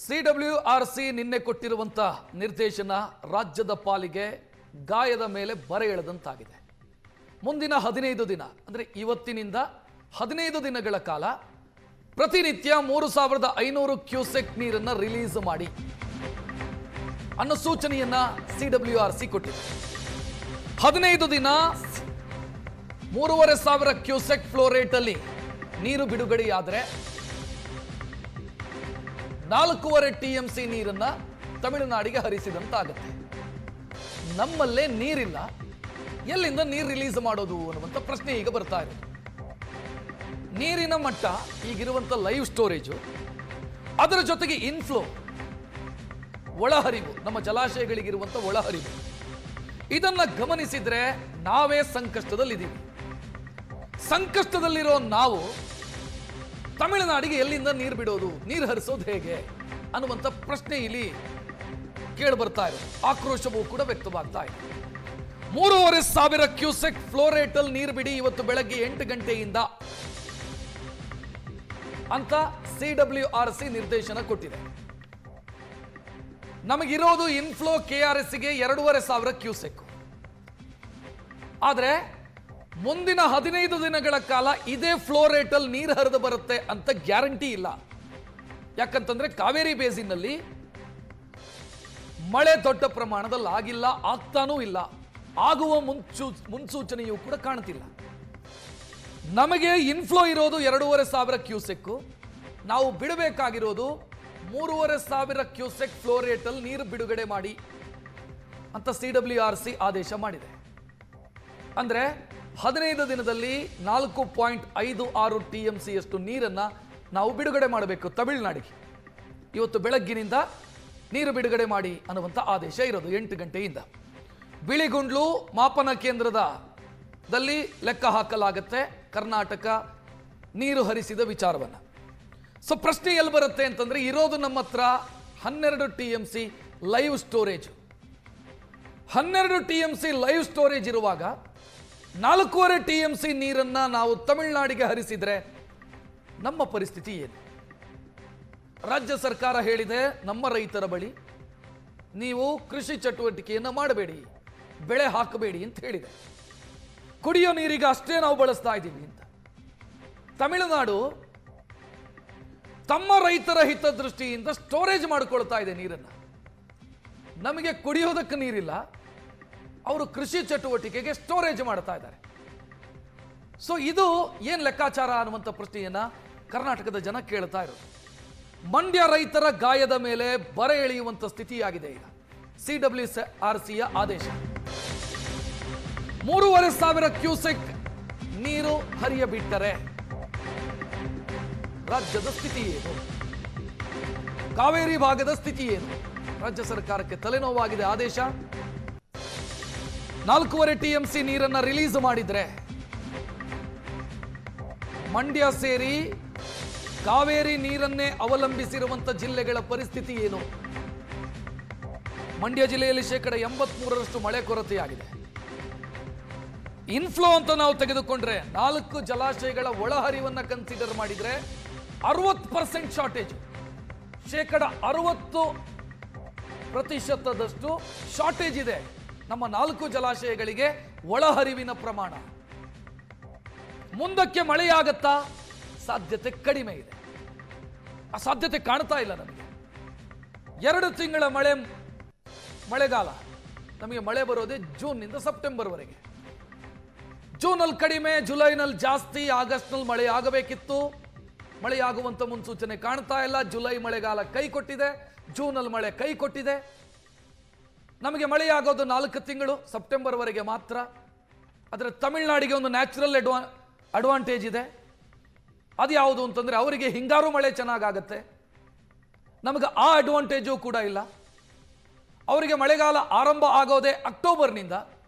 CWRC ನಿನ್ನೆ ಕೊಟ್ಟಿರುವಂತ ನಿರ್ದೇಶನ ರಾಜ್ಯದ ಪಾಲಿಗೆ ಗಾಯದ ಮೇಲೆ ಬರೆ ಎಳೆದಂತಾಗಿದೆ. ಮುಂದಿನ 15 ದಿನ ಅಂದ್ರೆ ಇವತ್ತಿನಿಂದ 15 ದಿನಗಳ ಕಾಲ ಪ್ರತಿನಿತ್ಯ 3500 ಕ್ಯೂಸೆಕ್ ನೀರನ್ನು ರಿಲೀಸ್ ಮಾಡಿ ಅನ್ನೋ ಸೂಚನೆಯನ್ನ CWRC ಕೊಟ್ಟಿದೆ. 15 ದಿನ 3500 ಕ್ಯೂಸೆಕ್ ಫ್ಲೋ ರೇಟ್ ಅಲ್ಲಿ ನೀರು ಬಿಡುಗಡೆಯಾದರೆ 4.5 TMC ನೀರನ್ನ ತಮಿಳುನಾಡಿಗೆ ಹರಿಸಿದಂತಾಗುತ್ತೆ. ನಮ್ಮಲ್ಲೇ ನೀರಿಲ್ಲ, ಎಲ್ಲಿಂದ ನೀರು ರಿಲೀಸ್ ಮಾಡೋದು ಅನ್ನುವಂಥ ಪ್ರಶ್ನೆ ಈಗ ಬರ್ತಾ ಇದೆ. ನೀರಿನ ಮಟ್ಟ ಈಗಿರುವಂಥ ಲೈವ್ ಸ್ಟೋರೇಜು, ಅದರ ಜೊತೆಗೆ ಇನ್ಫ್ಲೋ ಒಳಹರಿವು, ನಮ್ಮ ಜಲಾಶಯಗಳಿಗಿರುವಂಥ ಒಳಹರಿವು, ಇದನ್ನ ಗಮನಿಸಿದ್ರೆ ನಾವೇ ಸಂಕಷ್ಟದಲ್ಲಿದ್ದೀವಿ. ಸಂಕಷ್ಟದಲ್ಲಿರೋ ನಾವು ತಮಿಳುನಾಡಿಗೆ ಎಲ್ಲಿಂದ ನೀರು ಬಿಡೋದು, ನೀರು ಹರಿಸೋದು ಹೇಗೆ ಅನ್ನುವಂಥ ಪ್ರಶ್ನೆ ಇಲ್ಲಿ ಕೇಳಿ ಬರ್ತಾ ಇದೆ. ಆಕ್ರೋಶವೂ ಕೂಡ ವ್ಯಕ್ತವಾಗ್ತಾ ಇದೆ. 3500 ಕ್ಯೂಸೆಕ್ ಫ್ಲೋ ರೇಟ್ ಅಲ್ಲಿ ನೀರು ಬಿಡಿ ಇವತ್ತು ಬೆಳಗ್ಗೆ 8 ಗಂಟೆಯಿಂದ ಅಂತ CWRC ನಿರ್ದೇಶನ ಕೊಟ್ಟಿದೆ. ನಮಗಿರೋದು ಇನ್ಫ್ಲೋ KRS ಗೆ 2500 ಕ್ಯೂಸೆಕ್. ಆದ್ರೆ ಮುಂದಿನ 15 ದಿನಗಳ ಕಾಲ ಇದೇ ಫ್ಲೋ ರೇಟ್ ಅಲ್ಲಿ ನೀರು ಹರಿದು ಬರುತ್ತೆ ಅಂತ ಗ್ಯಾರಂಟಿ ಇಲ್ಲ. ಯಾಕಂತಂದ್ರೆ ಕಾವೇರಿ ಬೇಸಿನ್ನಲ್ಲಿ ಮಳೆ ದೊಡ್ಡ ಪ್ರಮಾಣದಲ್ಲಿ ಆಗಿಲ್ಲ, ಆಗ್ತಾನೂ ಇಲ್ಲ, ಆಗುವ ಮುನ್ಸೂಚನೆಯೂ ಕೂಡ ಕಾಣ್ತಿಲ್ಲ. ನಮಗೆ ಇನ್ಫ್ಲೋ ಇರೋದು 2500 ಕ್ಯೂಸೆಕ್, ನಾವು ಬಿಡಬೇಕಾಗಿರೋದು 3500 ಕ್ಯೂಸೆಕ್ ಫ್ಲೋ ರೇಟ್ ಅಲ್ಲಿ ನೀರು ಬಿಡುಗಡೆ ಮಾಡಿ ಅಂತ CWRC ಆದೇಶ ಮಾಡಿದೆ. ಅಂದ್ರೆ 15 ದಿನದಲ್ಲಿ 4.56 TMC ಯಷ್ಟು ನೀರನ್ನ ನಾವು ಬಿಡುಗಡೆ ಮಾಡಬೇಕು ತಮಿಳುನಾಡಿಗೆ. ಇವತ್ತು ಬೆಳಗ್ಗಿನಿಂದ ನೀರು ಬಿಡುಗಡೆ ಮಾಡಿ ಅನ್ನುವಂಥ ಆದೇಶ ಇರೋದು 8 ಗಂಟೆಯಿಂದ. ಬಿಳಿಗುಂಡ್ಲು ಮಾಪನ ಕೇಂದ್ರದಲ್ಲಿ ಲೆಕ್ಕ ಹಾಕಲಾಗುತ್ತೆ ಕರ್ನಾಟಕ ನೀರು ಹರಿಸಿದ ವಿಚಾರವನ್ನ. ಸೊ ಪ್ರಶ್ನೆ ಎಲ್ಲಿ ಬರುತ್ತೆ ಅಂತಂದ್ರೆ, ಇರೋದು ನಮ್ಮ ಹತ್ರ 12 TMC live storage. 12 TMC live storage ಇರುವಾಗ 4.5 TMC ನೀರನ್ನ ನಾವು ತಮಿಳುನಾಡಿಗೆ ಹರಿಸಿದ್ರೆ ನಮ್ಮ ಪರಿಸ್ಥಿತಿ ಏನು? ರಾಜ್ಯ ಸರ್ಕಾರ ಹೇಳಿದೆ, ನಮ್ಮ ರೈತರ ಬಳಿ ನೀವು ಕೃಷಿ ಚಟುವಟಿಕೆಯನ್ನು ಮಾಡಬೇಡಿ, ಬೆಳೆ ಹಾಕಬೇಡಿ ಅಂತ ಹೇಳಿದೆ. ಕುಡಿಯೋ ನೀರಿಗೆ ಅಷ್ಟೇ ನಾವು ಬಳಸ್ತಾ ಇದ್ದೀವಿ ಅಂತ. ತಮಿಳುನಾಡು ತಮ್ಮ ರೈತರ ಹಿತದೃಷ್ಟಿಯಿಂದ ಸ್ಟೋರೇಜ್ ಮಾಡಿಕೊಳ್ತಾ ಇದೆ ನೀರನ್ನ. ನಮಗೆ ಕುಡಿಯೋದಕ್ಕೆ ನೀರಿಲ್ಲ, ಅವರು ಕೃಷಿ ಚಟುವಟಿಕೆಗೆ ಸ್ಟೋರೇಜ್ ಮಾಡ್ತಾ ಇದ್ದಾರೆ. ಸೊ ಇದು ಏನ್ ಲೆಕ್ಕಾಚಾರ ಅನ್ನುವಂಥ ಪ್ರಶ್ನೆಯನ್ನ ಕರ್ನಾಟಕದ ಜನ ಕೇಳ್ತಾ ಇರೋದು. ಮಂಡ್ಯ ರೈತರ ಗಾಯದ ಮೇಲೆ ಬರೆ ಎಳೆಯುವಂತ ಸ್ಥಿತಿಯಾಗಿದೆ ಈಗ CWRCಯ ಆದೇಶ. 3500 ಕ್ಯೂಸೆಕ್ ನೀರು ಹರಿಯಬಿಟ್ಟರೆ ರಾಜ್ಯದ ಸ್ಥಿತಿ ಏನು? ಕಾವೇರಿ ಭಾಗದ ಸ್ಥಿತಿ ಏನು? ರಾಜ್ಯ ಸರ್ಕಾರಕ್ಕೆ ತಲೆನೋವಾಗಿದೆ. ಆದೇಶ 4.5 TMC ನೀರನ್ನ ರಿಲೀಸ್ ಮಾಡಿದ್ರೆ ಮಂಡ್ಯ ಸೇರಿ ಕಾವೇರಿ ನೀರನ್ನೇ ಅವಲಂಬಿಸಿರುವಂತ ಜಿಲ್ಲೆಗಳ ಪರಿಸ್ಥಿತಿ ಏನು? ಮಂಡ್ಯ ಜಿಲ್ಲೆಯಲ್ಲಿ 83% ಮಳೆ ಕೊರತೆಯಾಗಿದೆ. ಇನ್ಫ್ಲೋ ಅಂತ ನಾವು ತೆಗೆದುಕೊಂಡ್ರೆ 4 ಜಲಾಶಯಗಳ ಒಳಹರಿವನ್ನ ಕನ್ಸಿಡರ್ ಮಾಡಿದ್ರೆ 60% ಶಾರ್ಟೇಜ್, 60% ಶಾರ್ಟೇಜ್ ಇದೆ ನಮ್ಮ 4 ಜಲಾಶಯಗಳಿಗೆ ಒಳಹರಿವಿನ ಪ್ರಮಾಣ. ಮುಂದಕ್ಕೆ ಮಳೆಯಾಗತ್ತಾ? ಸಾಧ್ಯತೆ ಕಡಿಮೆ ಇದೆ. ಆ ಸಾಧ್ಯತೆ ಕಾಣ್ತಾ ಇಲ್ಲ ನಮಗೆ. 2 ತಿಂಗಳ ಮಳೆಗಾಲ, ನಮಗೆ ಮಳೆ ಬರೋದೇ ಜೂನ್ನಿಂದ ಸೆಪ್ಟೆಂಬರ್ ವರೆಗೆ. ಜೂನಲ್ಲಿ ಕಡಿಮೆ, ಜುಲೈನಲ್ಲಿ ಜಾಸ್ತಿ, ಆಗಸ್ಟ್ನಲ್ಲಿ ಮಳೆ ಆಗಬೇಕಿತ್ತು, ಮಳೆಯಾಗುವಂತ ಮುನ್ಸೂಚನೆ ಕಾಣ್ತಾ ಇಲ್ಲ. ಜುಲೈ ಮಳೆಗಾಲ ಕೈ ಕೊಟ್ಟಿದೆ, ಜೂನಲ್ಲಿ ಮಳೆ ಕೈ ಕೊಟ್ಟಿದೆ. ನಮಗೆ ಮಳೆಯಾಗೋದು 4 ತಿಂಗಳು, ಸೆಪ್ಟೆಂಬರ್ ವರೆಗೆ ಮಾತ್ರ. ಆದರೆ ತಮಿಳುನಾಡಿಗೆ ಒಂದು ನ್ಯಾಚುರಲ್ ಅಡ್ವಾಂಟೇಜ್ ಇದೆ. ಅದು ಯಾವುದು ಅಂತಂದ್ರೆ, ಅವರಿಗೆ ಹಿಂಗಾರು ಮಳೆ ಚೆನ್ನಾಗಾಗತ್ತೆ, ನಮಗೆ ಆ ಅಡ್ವಾಂಟೇಜು ಕೂಡ ಇಲ್ಲ. ಅವರಿಗೆ ಮಳೆಗಾಲ ಆರಂಭ ಆಗೋದೇ ಅಕ್ಟೋಬರ್ನಿಂದ,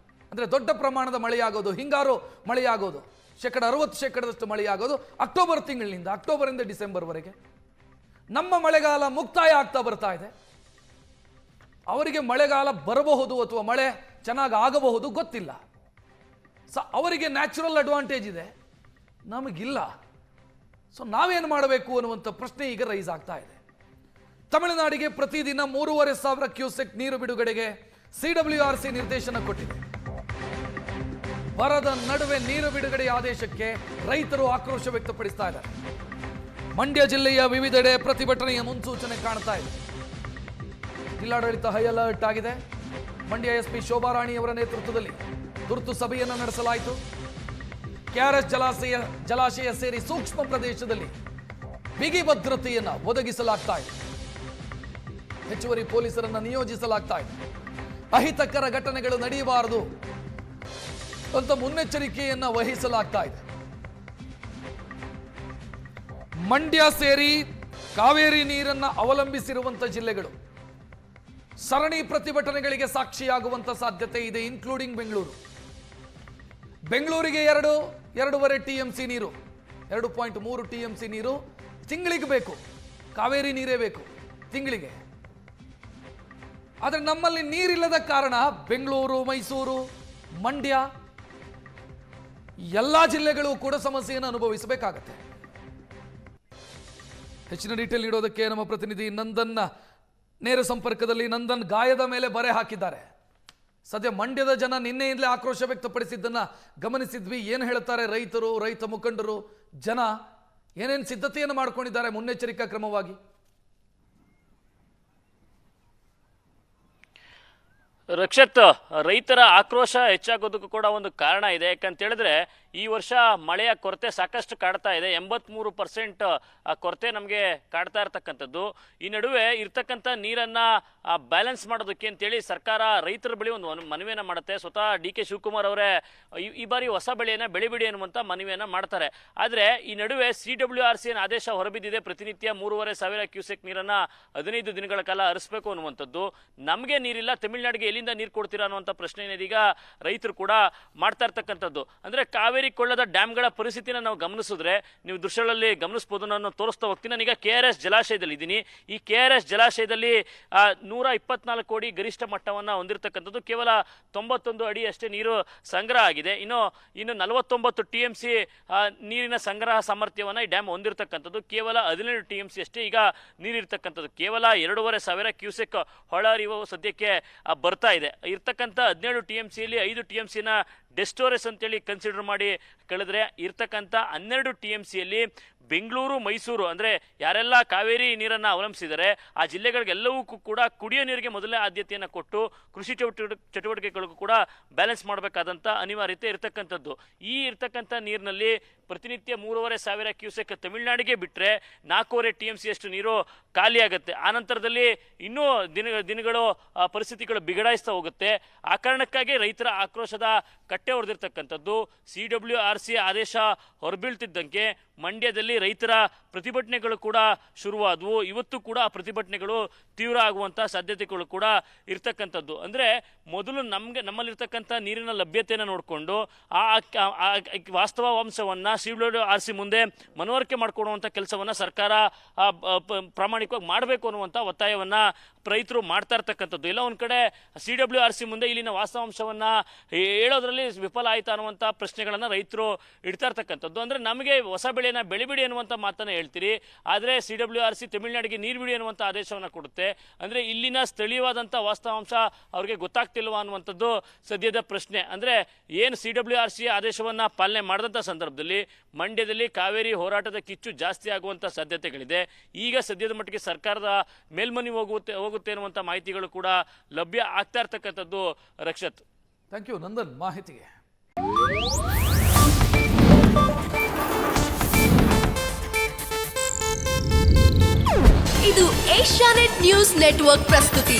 ಅಂದ್ರೆ ದೊಡ್ಡ ಪ್ರಮಾಣದ ಮಳೆಯಾಗೋದು, ಹಿಂಗಾರು ಮಳೆಯಾಗೋದು 60% ಮಳೆಯಾಗೋದು ಅಕ್ಟೋಬರ್ ತಿಂಗಳಿನಿಂದ, ಅಕ್ಟೋಬರಿಂದ ಡಿಸೆಂಬರ್ ವರೆಗೆ. ನಮ್ಮ ಮಳೆಗಾಲ ಮುಕ್ತಾಯ ಆಗ್ತಾ ಬರ್ತಾ ಇದೆ. ಅವರಿಗೆ ಮಳೆಗಾಲ ಬರಬಹುದು ಅಥವಾ ಮಳೆ ಚೆನ್ನಾಗಿ ಆಗಬಹುದು ಗೊತ್ತಿಲ್ಲ. ಅವರಿಗೆ ನ್ಯಾಚುರಲ್ ಅಡ್ವಾಂಟೇಜ್ ಇದೆ, ನಮಗಿಲ್ಲ. ಸೊ ನಾವೇನು ಮಾಡಬೇಕು ಅನ್ನುವಂಥ ಪ್ರಶ್ನೆ ಈಗ ರೈಸ್ ಆಗ್ತಾ ಇದೆ. ತಮಿಳುನಾಡಿಗೆ ಪ್ರತಿದಿನ 3,500 ಕ್ಯೂಸೆಕ್ ನೀರು ಬಿಡುಗಡೆಗೆ CWRC ನಿರ್ದೇಶನ ಕೊಟ್ಟಿದೆ. ಬರದ ನಡುವೆ ನೀರು ಬಿಡುಗಡೆ ಆದೇಶಕ್ಕೆ ರೈತರು ಆಕ್ರೋಶ ವ್ಯಕ್ತಪಡಿಸ್ತಾ ಇದ್ದಾರೆ. ಮಂಡ್ಯ ಜಿಲ್ಲೆಯ ವಿವಿಧೆಡೆ ಪ್ರತಿಭಟನೆಯ ಮುನ್ಸೂಚನೆ ಕಾಣ್ತಾ ಇದೆ. ಜಿಲ್ಲಾಡಳಿತ ಹೈ ಅಲರ್ಟ್ ಆಗಿದೆ. ಮಂಡ್ಯ SP ಶೋಭಾರಾಣಿ ಅವರ ನೇತೃತ್ವದಲ್ಲಿ ತುರ್ತು ಸಭೆಯನ್ನು ನಡೆಸಲಾಯಿತು. KRS ಜಲಾಶಯ ಸೇರಿ ಸೂಕ್ಷ್ಮ ಪ್ರದೇಶದಲ್ಲಿ ಬಿಗಿ ಭದ್ರತೆಯನ್ನು ಒದಗಿಸಲಾಗ್ತಾ ಇದೆ. ಹೆಚ್ಚುವರಿ ಪೊಲೀಸರನ್ನು ನಿಯೋಜಿಸಲಾಗ್ತಾ ಇದೆ. ಅಹಿತಕರ ಘಟನೆಗಳು ನಡೆಯಬಾರದು ಅಂತ ಮುನ್ನೆಚ್ಚರಿಕೆಯನ್ನ ವಹಿಸಲಾಗ್ತಾ ಇದೆ. ಮಂಡ್ಯ ಸೇರಿ ಕಾವೇರಿ ನೀರನ್ನ ಅವಲಂಬಿಸಿರುವಂತ ಜಿಲ್ಲೆಗಳು ಸರಣಿ ಪ್ರತಿಭಟನೆಗಳಿಗೆ ಸಾಕ್ಷಿಯಾಗುವಂತ ಸಾಧ್ಯತೆ ಇದೆ, ಇನ್ಕ್ಲೂಡಿಂಗ್ ಬೆಂಗಳೂರು. ಬೆಂಗಳೂರಿಗೆ 2.5 TMC ನೀರು, 2.3 TMC ನೀರು ತಿಂಗಳಿಗೆ ಬೇಕು. ಕಾವೇರಿ ನೀರೇ ಬೇಕು ತಿಂಗಳಿಗೆ. ಆದರೆ ನಮ್ಮಲ್ಲಿ ನೀರಿಲ್ಲದ ಕಾರಣ ಬೆಂಗಳೂರು, ಮೈಸೂರು, ಮಂಡ್ಯ ಎಲ್ಲ ಜಿಲ್ಲೆಗಳು ಕೂಡ ಸಮಸ್ಯೆಯನ್ನು ಅನುಭವಿಸಬೇಕಾಗತ್ತೆ. ಹೆಚ್ಚಿನ ಡೀಟೇಲ್ ನೀಡೋದಕ್ಕೆ ನಮ್ಮ ಪ್ರತಿನಿಧಿ ನಂದನ್ ನೇರ ಸಂಪರ್ಕದಲ್ಲಿ. ನಂದನ್, ಗಾಯದ ಮೇಲೆ ಬರೆ ಹಾಕಿದ್ದಾರೆ. ಸದ್ಯ ಮಂಡ್ಯದ ಜನ ನಿನ್ನೆಯಿಂದಲೇ ಆಕ್ರೋಶ ವ್ಯಕ್ತಪಡಿಸಿದ್ದನ್ನ ಗಮನಿಸಿದ್ವಿ. ಏನು ಹೇಳ್ತಾರೆ ರೈತರು, ರೈತ ಮುಖಂಡರು, ಜನ ಏನೇನು ಸಿದ್ಧತೆಯನ್ನು ಮಾಡ್ಕೊಂಡಿದ್ದಾರೆ ಮುನ್ನೆಚ್ಚರಿಕಾ ಕ್ರಮವಾಗಿ? ರಕ್ಷತ್, ರೈತರ ಆಕ್ರೋಶ ಹೆಚ್ಚಾಗೋದಕ್ಕೂ ಕೂಡ ಒಂದು ಕಾರಣ ಇದೆ. ಯಾಕಂತ ಹೇಳಿದ್ರೆ ಈ ವರ್ಷ ಮಳೆಯ ಕೊರತೆ ಸಾಕಷ್ಟು ಕಾಡ್ತಾ ಇದೆ. 83% ಕೊರತೆ ನಮಗೆ ಕಾಡ್ತಾ ಇರ್ತಕ್ಕಂಥದ್ದು. ಈ ನಡುವೆ ಇರ್ತಕ್ಕಂಥ ನೀರನ್ನ ಬ್ಯಾಲೆನ್ಸ್ ಮಾಡೋದಕ್ಕೆ ಅಂತೇಳಿ ಸರ್ಕಾರ ರೈತರ ಬಳಿ ಒಂದು ಮನವಿಯನ್ನು ಮಾಡುತ್ತೆ. ಸ್ವತಃ DK ಶಿವಕುಮಾರ್ ಅವರೇ ಈ ಬಾರಿ ಹೊಸ ಬೆಳೆಯನ್ನು ಬೆಳಿಬಿಡಿ ಅನ್ನುವಂಥ ಮನವಿಯನ್ನು ಮಾಡ್ತಾರೆ. ಆದರೆ ಈ ನಡುವೆ CWRC ಆದೇಶ ಹೊರಬಿದ್ದಿದೆ. ಪ್ರತಿನಿತ್ಯ 3,500 ಕ್ಯೂಸೆಕ್ ನೀರನ್ನು 15 ದಿನಗಳ ಕಾಲ ಹರಿಸಬೇಕು ಅನ್ನುವಂಥದ್ದು. ನಮಗೆ ನೀರಿಲ್ಲ, ತಮಿಳುನಾಡಿಗೆ ಎಲ್ಲಿಂದ ನೀರು ಕೊಡ್ತೀರಾ ಅನ್ನುವಂಥ ಪ್ರಶ್ನೆ ಇದೀಗ ರೈತರು ಕೂಡ ಮಾಡ್ತಾ ಇರ್ತಕ್ಕಂಥದ್ದು. ಅಂದರೆ ಕಾವೇರಿ ಕೊಳ್ಳದ ಡ್ಯಾಮ್ಗಳ ಪರಿಸ್ಥಿತಿನ ನಾವು ಗಮನಿಸಿದ್ರೆ, ನೀವು ದೃಶ್ಯಗಳಲ್ಲಿ ಗಮನಿಸಬಹುದು, ನಾನು ತೋರಿಸ್ತಾ ಹೋಗ್ತೀನಿ. ನಾನೀಗ KRS ಜಲಾಶಯದಲ್ಲಿ ಇದ್ದೀನಿ. ಈ KRS ಜಲಾಶಯದಲ್ಲಿ 124 ಕೋಟಿ ಗರಿಷ್ಠ ಮಟ್ಟವನ್ನು ಹೊಂದಿರತಕ್ಕಂಥದ್ದು. ಕೇವಲ 91 ಅಡಿ ಅಷ್ಟೇ ನೀರು ಸಂಗ್ರಹ ಆಗಿದೆ. ಇನ್ನು 49 TMC ನೀರಿನ ಸಂಗ್ರಹ ಸಾಮರ್ಥ್ಯವನ್ನು ಈ ಡ್ಯಾಮ್ ಹೊಂದಿರತಕ್ಕಂಥದ್ದು. ಕೇವಲ 17 TMC ಅಷ್ಟೇ ಈಗ ನೀರಿರ್ತಕ್ಕಂಥದ್ದು. ಕೇವಲ 2,500 ಕ್ಯೂಸೆಕ್ ಹೊಳ ಹರಿವು ಸದ್ಯಕ್ಕೆ ಬರ್ತಾ ಇದೆ. ಇರ್ತಕ್ಕಂಥ 17 TMCಯಲ್ಲಿ 5 TMCನ ಡೆಸ್ಟೋರೆಸ್ ಅಂತೇಳಿ ಕನ್ಸಿಡರ್ ಮಾಡಿ ಕಳೆದ್ರೆ ಇರ್ತಕ್ಕಂಥ 12 TMCಯಲ್ಲಿ ಬೆಂಗಳೂರು, ಮೈಸೂರು ಅಂದರೆ ಯಾರೆಲ್ಲ ಕಾವೇರಿ ನೀರನ್ನು ಅವಲಂಬಿಸಿದರೆ ಆ ಜಿಲ್ಲೆಗಳಿಗೆಲ್ಲವೂ ಕೂಡ ಕುಡಿಯೋ ನೀರಿಗೆ ಮೊದಲೇ ಆದ್ಯತೆಯನ್ನು ಕೊಟ್ಟು ಕೃಷಿ ಚಟುವಟಿಕೆಗಳಿಗೂ ಕೂಡ ಬ್ಯಾಲೆನ್ಸ್ ಮಾಡಬೇಕಾದಂಥ ಅನಿವಾರ್ಯತೆ ಇರತಕ್ಕಂಥದ್ದು. ಈ ಇರ್ತಕ್ಕಂಥ ನೀರಿನಲ್ಲಿ ಪ್ರತಿನಿತ್ಯ 3,500 ಕ್ಯೂಸೆಕ್ ತಮಿಳುನಾಡಿಗೆ ಬಿಟ್ಟರೆ 4.5 TMC ಅಷ್ಟು ನೀರು ಖಾಲಿಯಾಗುತ್ತೆ. ಆ ನಂತರದಲ್ಲಿ ಇನ್ನೂ ದಿನಗಳು ಪರಿಸ್ಥಿತಿಗಳು ಬಿಗಡಾಯಿಸ್ತಾ ಹೋಗುತ್ತೆ. ಆ ಕಾರಣಕ್ಕಾಗಿ ರೈತರ ಆಕ್ರೋಶದ ಕಟ್ಟೆ ಹೊಡೆದಿರ್ತಕ್ಕಂಥದ್ದು. CWRC ಆದೇಶ ಹೊರಬೀಳ್ತಿದ್ದಂಗೆ ಮಂಡ್ಯದಲ್ಲಿ ರೈತರ ಪ್ರತಿಭಟನೆಗಳು ಕೂಡ ಶುರುವಾದವು. ಇವತ್ತು ಕೂಡ ಆ ಪ್ರತಿಭಟನೆಗಳು ತೀವ್ರ ಆಗುವಂಥ ಸಾಧ್ಯತೆಗಳು ಕೂಡ ಇರ್ತಕ್ಕಂಥದ್ದು. ಅಂದರೆ ಮೊದಲು ನಮ್ಮಲ್ಲಿರ್ತಕ್ಕಂಥ ನೀರಿನ ಲಭ್ಯತೆಯನ್ನು ನೋಡಿಕೊಂಡು ಆ ವಾಸ್ತವಾಂಶವನ್ನು CWRC ಮುಂದೆ ಮನವರಿಕೆ ಮಾಡಿಕೊಡುವಂಥ ಕೆಲಸವನ್ನು ಸರ್ಕಾರ ಪ್ರಾಮಾಣಿಕವಾಗಿ ಮಾಡಬೇಕು ಅನ್ನುವಂಥ ಒತ್ತಾಯವನ್ನು ರೈತರು ಮಾಡ್ತಾ ಇರ್ತಕ್ಕಂಥದ್ದು. ಎಲ್ಲ ಒಂದು ಕಡೆ CWRC ಮುಂದೆ ಇಲ್ಲಿನ ವಾಸ್ತವಾಂಶವನ್ನು ಹೇಳೋದ್ರಲ್ಲಿ ವಿಫಲ ಆಯ್ತಾ ಅನ್ನುವಂಥ ಪ್ರಶ್ನೆಗಳನ್ನು ರೈತರು ಇಡ್ತಾ ಇರ್ತಕ್ಕಂಥದ್ದು. ಅಂದರೆ ನಮಗೆ ಹೊಸ ಬೆಳೆಯನ್ನು ಬೆಳಿಬಿಡಿ ಅನ್ನುವಂಥ ಮಾತನ್ನು ಹೇಳ್ತೀರಿ, ಆದರೆ CWRC ತಮಿಳುನಾಡಿಗೆ ನೀರು ಬಿಡಿ ಅನ್ನುವಂಥ ಆದೇಶವನ್ನು ಕೊಡುತ್ತೆ. ಅಂದರೆ ಇಲ್ಲಿನ ಸ್ಥಳೀಯವಾದಂಥ ವಾಸ್ತವಾಂಶ ಅವ್ರಿಗೆ ಗೊತ್ತಾಗ್ತಿಲ್ವಾ ಅನ್ನುವಂಥದ್ದು ಸದ್ಯದ ಪ್ರಶ್ನೆ. ಅಂದರೆ ಏನು CWRC ಆದೇಶವನ್ನು ಪಾಲನೆ ಮಾಡಿದಂಥ ಸಂದರ್ಭದಲ್ಲಿ ಮಂಡ್ಯದಲ್ಲಿ ಕಾವೇರಿ ಹೋರಾಟದ ಕಿಚ್ಚು ಜಾಸ್ತಿ ಆಗುವಂಥ ಸಾಧ್ಯತೆಗಳಿದೆ. ಈಗ ಸದ್ಯದ ಮಟ್ಟಿಗೆ ಸರ್ಕಾರದ ಮೇಲ್ಮನಿ ಹೋಗುತ್ತೆ ಅನ್ನುವಂಥ ಮಾಹಿತಿಗಳು ಕೂಡ ಲಭ್ಯ ಆಗ್ತಾ ಇರ್ತಕ್ಕಂಥದ್ದು. ರಕ್ಷತ್, ಥ್ಯಾಂಕ್ ಯು ನಂದನ್ ಮಾಹಿತಿಗೆ. ಇದು ಏಷ್ಯಾನೆಟ್ ನ್ಯೂಸ್ ನೆಟ್ವರ್ಕ್ ಪ್ರಸ್ತುತಿ.